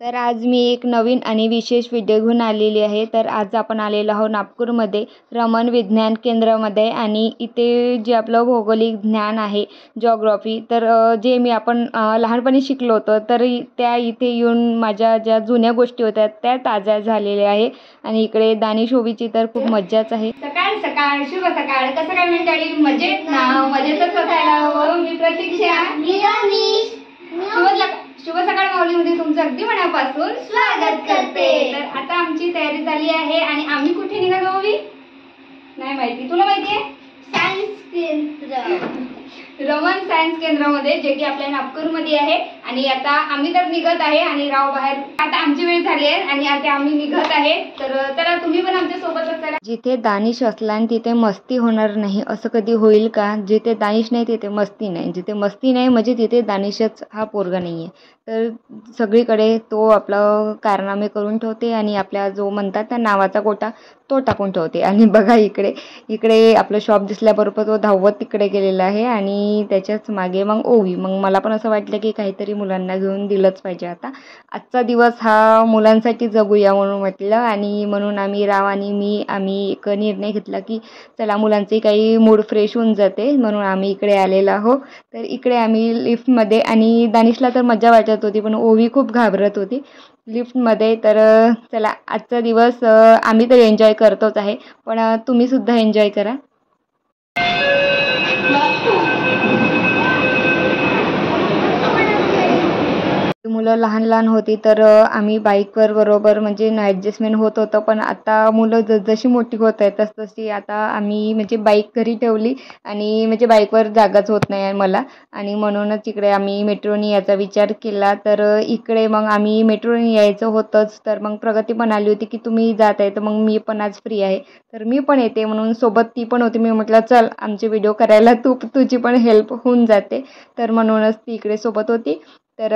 तर आज मी एक नवीन आणि विशेष व्हिडिओ घेऊन आलेली आहे. तर आज आपण आलेलो आहोत नागपूरमध्ये रमण विज्ञान केंद्रामध्ये आणि इथे जे आपलं भौगोलिक ज्ञान आहे, जिओग्राफी, तर जे मी आपण लहानपणी शिकलो होतो, तर त्या इथे येऊन माझ्या ज्या जुन्या गोष्टी होत्या त्या ताज्या झालेल्या आहे. आणि इकडे दानिश ओवीची तर खूप मज्जाच आहे. सकाळ सकाळ शुभ सकाळ. कसं काय मंडळी, मजेत ना? मजेतच असायला हवं. मी प्रतीक्षा. शुभ सकाळ माऊलीमध्ये तुमचं अगदी मनापासून स्वागत करते. तर आता आमची तयारी झाली आहे आणि आम्ही कुठे निघालो हवी नाही माहिती. तुला माहिती आहे? सायन्स केंद्र, रमण सायन्स केंद्रामध्ये, जे की आपल्या नागपूरमध्ये आहे. आणि आता आम्ही तर निघत आहे आणि राव बाहेर. आता आमची वेळ झाली आहे आणि आता आम्ही निघत आहे. तर चला तुम्ही पण आमच्या सोबतच चला. जिथे दानिश असला आणि तिथे मस्ती होणार नाही असं कधी होईल का? जिथे दानिश नाही तिथे मस्ती नाही, जिथे मस्ती नाही म्हणजे तिथे दानिशच हा पोरगा नाही आहे. तर सगळीकडे तो आपलं कारनामे करून ठेवते आणि आपल्या जो म्हणतात त्या नावाचा गोटा तो टाकून ठेवते. आणि बघा इकडे इकडे आपलं शॉप दिसल्याबरोबर तो धावत तिकडे गेलेला आहे आणि त्याच्याच मागे मग ओवी. मग मला पण असं वाटलं की काहीतरी मुलांना घेऊन दिलंच पाहिजे. आता आजचा दिवस हा मुलांसाठी जगूया म्हणून म्हटलं. आणि म्हणून आम्ही राव आणि आम्ही एक निर्णय घेतला की चला मुलांचे काही मूड फ्रेश होऊन जाते म्हणून आम्ही इकडे आलेलो आहो. तर इकडे आम्ही लिफ्टमध्ये, आणि दानिशला तर मजा वाटत होती पण ओवी खूप घाबरत होती लिफ्टमध्ये. तर चला आजचा दिवस आम्ही तर एन्जॉय करतोच आहे, पण तुम्ही सुद्धा एन्जॉय करा. मुलं लहान लहान होती तर आम्ही बाईकवर बरोबर म्हणजे ॲडजस्टमेंट होत होतं. पण आता मुलं जशी मोठी होत आहेत तसतशी आता आम्ही म्हणजे बाईक घरी ठेवली आणि म्हणजे बाईकवर जागाच होत नाही आहे मला. आणि म्हणूनच इकडे आम्ही मेट्रोनी यायचा विचार केला. तर इकडे मग आम्ही मेट्रोनी यायचं होतंच. तर मग प्रगती पण आली होती की तुम्ही जात आहे तर मग मी पण आज फ्री आहे तर मी पण येते म्हणून सोबत ती पण होती. मी म्हटलं चल आमचे व्हिडिओ करायला तुझी पण हेल्प होऊन जाते. तर म्हणूनच ती इकडे सोबत होती. तर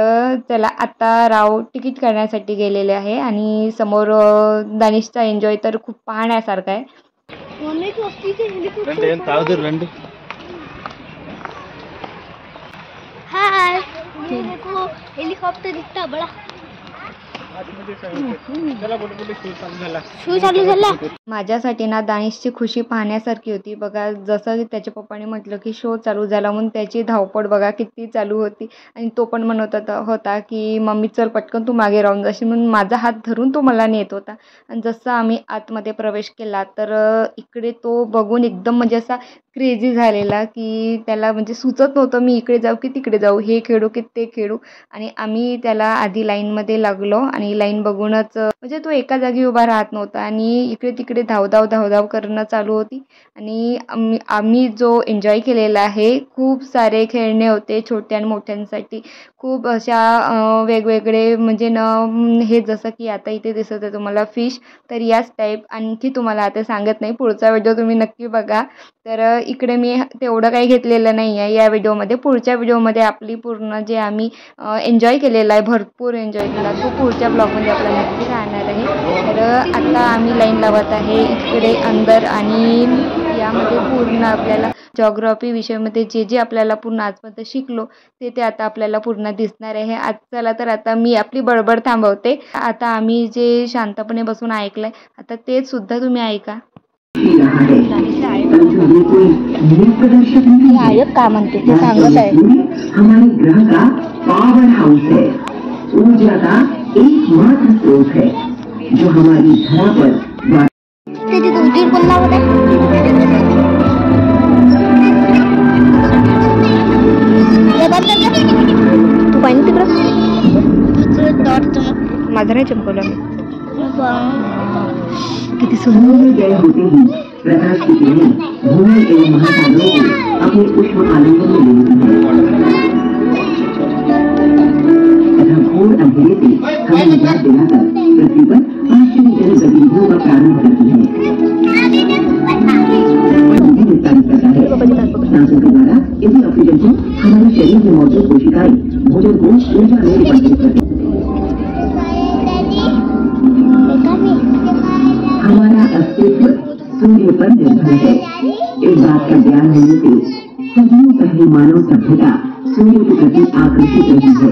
चला आत्ता राव तिकीट करण्यासाठी गेलेले आहे आणि समोर दानिशचा एन्जॉय तर खूप पाहण्यासारखा आहे. हाय, हेलिकॉप्टर दिसता बडा. शो चालू झाला. माझ्यासाठी ना दानिशची खुशी पाहण्यासारखी होती. बघा जसं की त्याच्या पप्पाने म्हटलं की शो चालू झाला म्हणून त्याची धावपळ बघा किती चालू होती. आणि तो पण म्हणत होता की मम्मी चल पटकन तू मागे राहून जाशील म्हणून माझा हात धरून तो मला नेत होता. आणि जसं आम्ही आतमध्ये प्रवेश केला तर इकडे तो बघून एकदम म्हणजे असा क्रेझी झालेला की त्याला म्हणजे सुचत नव्हतं मी इकडे जाऊ की तिकडे जाऊ, हे खेळू की ते खेळू. आणि आम्ही त्याला आधी लाईनमध्ये लागलो आणि लाईन बघूनच म्हणजे तो एका जागी उभा राहत नव्हता आणि इकडे तिकडे धावधाव करणं चालू होती. आणि आम्ही जो एन्जॉय केलेला आहे, खूप सारे खेळणे होते छोट्या आणि मोठ्यांसाठी. खूप अशा वेगवेगळे म्हणजे हे जसं की आता इथे दिसत आहे तुम्हाला फिश, तर याच टाईप आणखी तुम्हाला आता सांगत नाही, पुढचा व्हिडिओ तुम्ही नक्की बघा. तर इकडे मी तेवढं काही घेतलेलं नाही आहे या व्हिडिओमध्ये. पुढच्या व्हिडिओमध्ये आपली पूर्ण जे आम्ही एन्जॉय केलेला आहे, भरपूर एन्जॉय केला, तो पुढच्या ब्लॉगमध्ये आपल्याला नक्की राहणार आहे. तर आता आम्ही लाईन लावत आहे इकडे अंदर आणि यामध्ये पूर्ण आपल्याला जिओग्राफी विषयामध्ये जे आपल्याला पूर्ण आजपर्यंत शिकलो ते आता आपल्याला पूर्ण दिसणार आहे. आज चला तर आता मी आपली बडबड थांबवते. आता आम्ही जे शांतपणे बसून ऐकलंय आता तेच सुद्धा तुम्ही ऐका. आयक का म्हणते ते सांगत आहे. हमारे ग्रह का पावर हाउस है, ऊर्जा का एकमात्र स्रोत है जो हमारी धरा पर त्याची 2-3 पण नाव आहे. तू पाहिजे तिकडं माझं नाही चमकवलं मी. किती सुंदर गए होते ही प्रकाश की किरणें भूमि एवं महासागरों को अपने उष्ण आलिंगन में ले लेती है तथा घोर अंधेरे से हमें निजात दिलाकर पृथ्वी पर आश्चर्यजनक गतिविधियों का प्रारंभ करती है. विस्तारित करता है सांसों के द्वारा इसी ऑक्सीजन को हमारे शरीर में मौजूद कोशिकाएं भोजन को ऊर्जा में रूपांतरित करती है. हमारा अस्तित्व सूर्य पर निर्भर है. इस बात का ज्ञान होने से सदियों पहले मानव सभ्यता सूर्य के प्रति आकर्षित रही है.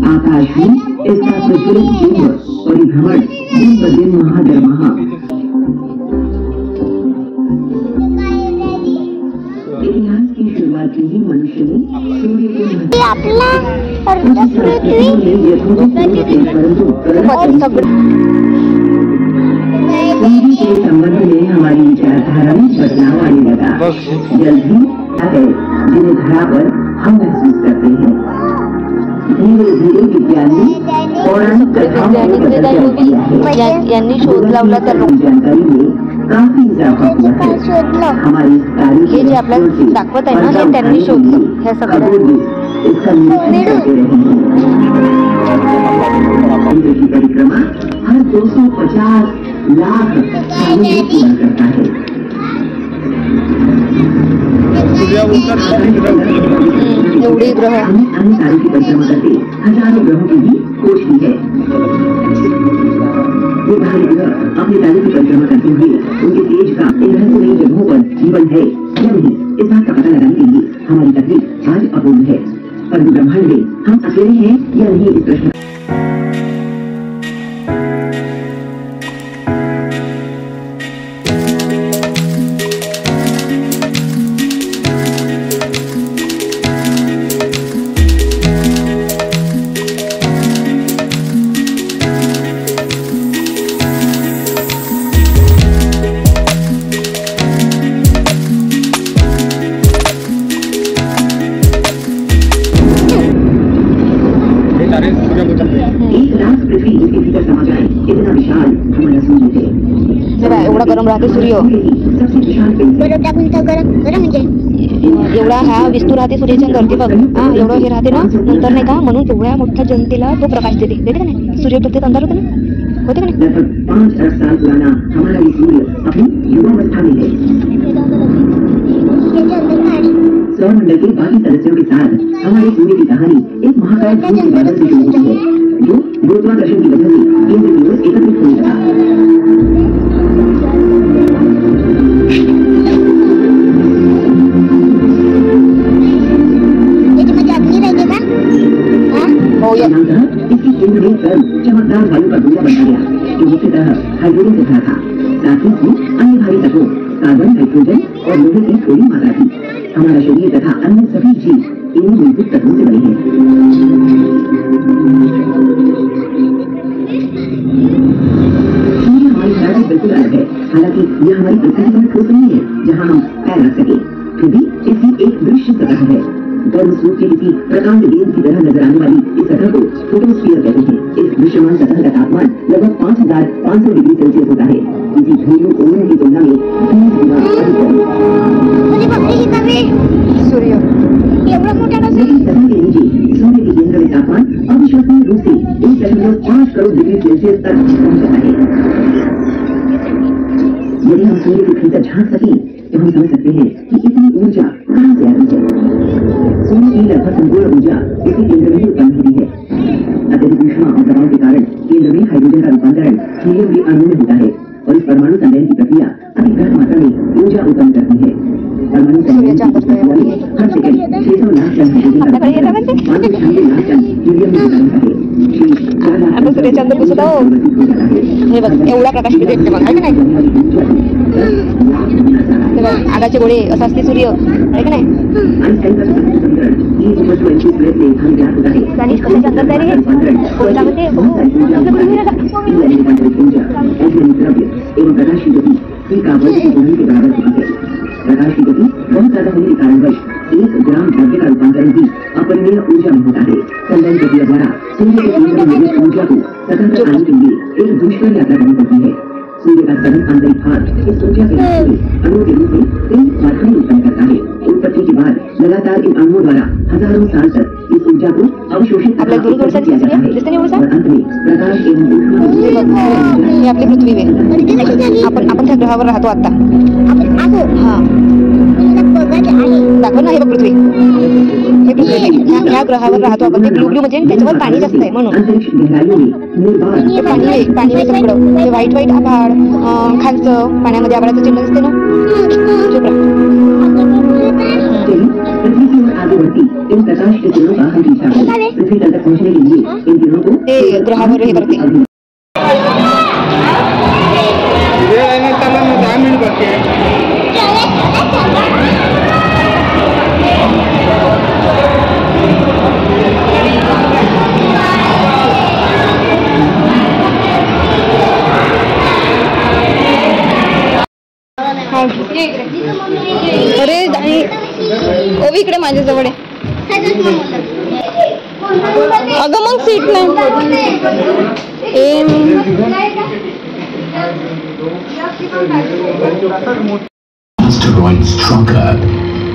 आकाश में इसका प्रज्वलित परिभ्रमण दिन ब दिन महादरमहा। इतिहास की शुरुआत ही मनुष्य ने सूर्य को सूर्य के संबंध में हमारी विचारधारा में बदलाव आने लगा। जल्द ही है जिन्हें धरा पर हम महसूस करते हैं। धीरे धीरे विज्ञान ने पौराणिक कथाओं को बदल दिया है। यांनी शोध लावला तर जानकारी में काफी इजाफा हुआ है। हमारी हे जे आपल्याला दाखवत आहे ना हे त्यांनी शोधलं ह्या सगळ्या इसका निरीक्षण करते रहे हैं। चंद्र की परिक्रमा हर 250 लाख सालों में पूरा करता है। एवढे ग्रह हमने अन्य तारों की परिक्रमा करके हजारों ग्रहों की भी खोज की है। ये बाहरी ग्रह अपने तारे की परिक्रमा करते हुए उनके तेज का इन रहस्यमयी जगहों पर जीवन है या नहीं इस बात का पता लगाने के लिए हमारी तकनीक आज अपूर्ण है। परंतु ब्रह्मांड में हम अकेले हैं या नहीं इस प्रश्न एक लाख पृथ्वी जिसके भीतर समा जाए इतना विशाल हमारा सूर्य है। एवढा गरम राहते सूर्य सबसे विशाल एवढा हा विस्तू राहते सूर्याच्या वरती बघ हा एवढं हे राहते ना नंतर नाही का म्हणून एवढ्या मोठ्या जनतेला तो प्रकाश देते देते का नाही सूर्य प्रत्येक अंधार होते ना होते का नाही। लगभग 5 अरब साल पुराना हमारा ये सूर्य अपनी युवावस्था में है। सौरमंडल के बाकी सदस्यों के साथ हमारे सूर्य की कहानी एक महाकाय धूम के बादल से शुरू होती है जो गुरुत्वाकर्षण की वजह से केंद्र की ओर एकत्रित होने लगा। इसके केंद्र में गर्म चमकदार वायु का गोला बना गया जो मुख्यतः हाइड्रोजन से भरा था। साथ ही इसमें अन्य भारी तत्वों कार्बन नाइट्रोजन और लोहे की थोड़ी मात्रा थी। हमारा शरीर तथा अन्य सभी जीव इन्हीं मूलभूत तत्वों से बने हैं। सूर्य हमारी धरा से बिल्कुल अलग है। हालांकि यह हमारी पृथ्वी पर ठोस नहीं है जहाँ हम पैर रख सके, फिर भी इसकी एक दृश्य सतह है। गर्म सूर्य के किसी प्रकांड गेंद की तरह नजर आने वाली इस सतह को फोटोस्फीयर कहते हैं। इस दृश्यमान सतह का तापमान लगभग 5500 डिग्री सेल्सियस होता है। इसी घरेलू ओवन की तुलना में 20 गुना अधिक है। सूर्य लेकिन सतह के नीचे सूर्य के केंद्र में तापमान अविश्वसनीय रूप से 1.5 करोड़ डिग्री सेल्सियस तक पहुंच जाता है। यदि हम सूर्य के भीतर झांक सकें तो हम समझ सकते हैं कि इतनी ऊर्जा कहां से आती है। सूर्य की लगभग संपूर्ण ऊर्जा इसी केंद्र में ही उत्पन्न होती है। अत्यधिक ऊष्मा और दबाव के कारण केंद्र में हाइड्रोजन का रूपांतरण हीलियम के अणु में होता है और इस परमाणु संलयन की प्रक्रिया अति घट मात्रा में ऊर्जा उत्पन्न करती है। परमाणु संलयन की प्रक्रिया में हर सेकंड 600 लाख टन हाइड्रोजन का रूपांतरण 596 लाख टन हीलियम में होता है। आता सूर्यचंद्र दिसत हो हे बघ एवढा प्रकाश किती येते बघ आहे का नाही आगाचे गोळे असं असते सूर्य आहे का नाही गणेश कशाच्या अंदर तयारी आहे कोयतामध्ये प्रकाश की गति बहुत ज्यादा होने के कारणवश 1 ग्राम द्रव्य का रूपांतरण भी अपरिमेय ऊर्जा में होता है। संलयन प्रक्रिया द्वारा सूर्य के केंद्र में निहित ऊर्जा को सतह तक आने के लिए एक दुष्कर यात्रा करनी पड़ती है। सूर्य का सघन आंतरिक भाग इस ऊर्जा के अणुओं के रूप में कई मात्राएं उत्पन्न करता है। उत्पत्ति के बाद लगातार इन अणुओं द्वारा हजारों साल तक इस ऊर्जा को अवशोषित किया जाता है और अंत में प्रकाश एवं ही आपली पृथ्वी आहे आपण त्या ग्रहावर राहतो आता हा दाखव ना हे बघ पृथ्वी हे पृथ्वी ह्या ग्रहावर राहतो आपण ते ब्लू ब्लू म्हणजे त्याच्यावर पाणी जास्त आहे म्हणून पाणी आहे सगळं ते व्हाईट व्हाईट आभाळ खालचं पाण्यामध्ये आभाळाचं चिन्ह दिसते ना चुप पृथ्वी की ओर आगे बढ़ती इन प्रकाश के किरणों का हम की इच्छा है पृथ्वी तल तक पहुंचने के लिए इन किरणों को ते ग्रहावर हे करते अरे ओवी इकडे माझ्याजवळ आहे. अगं मग सीट नाही. Asteroid Strucker,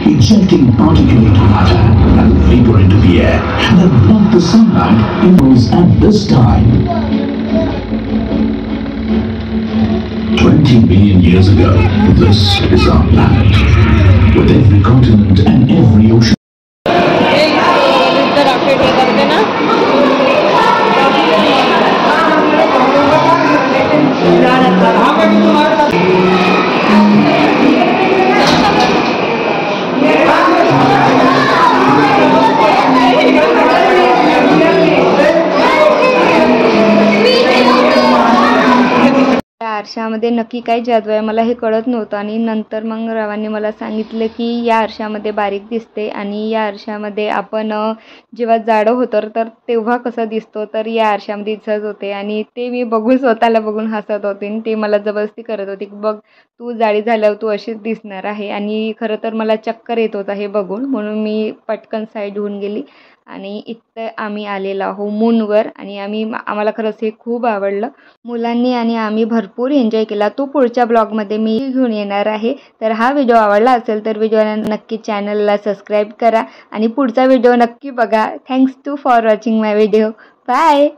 ejecting particulate matter and vapor into the air that block the sunlight indoors at this time. 20 million years ago, this is our planet, with every continent and every ocean. आरशामध्ये नक्की काय जादू आहे मला हे कळत नव्हतं आणि नंतर मग रावांनी मला सांगितलं की या आरशामध्ये बारीक दिसते आणि या आरशामध्ये आपण जेव्हा जाडं होतं तर तेव्हा कसं दिसतो तर या आरशामध्ये दिसत होते आणि ते मी बघून स्वतःला बघून हसत होते आणि ते मला जबरदस्ती करत होते की बघ तू जाडी झाल्यावर तू अशीच दिसणार आहे आणि खरं तर मला चक्कर येत होता हे बघून म्हणून मी पटकन साईड होऊन गेली आणि इथं आम्ही आलेलो आहो मूनवर आणि आम्हाला खरंच हे खूप आवडलं. मुलांनी आणि आम्ही भरपूर एन्जॉय केला. तो पुढच्या ब्लॉगमध्ये मी घेऊन येणार आहे. तर हा व्हिडिओ आवडला असेल तर व्हिडिओला नक्की चॅनलला सबस्क्राईब करा आणि पुढचा व्हिडिओ नक्की बघा. Thanks for watching my video. Bye.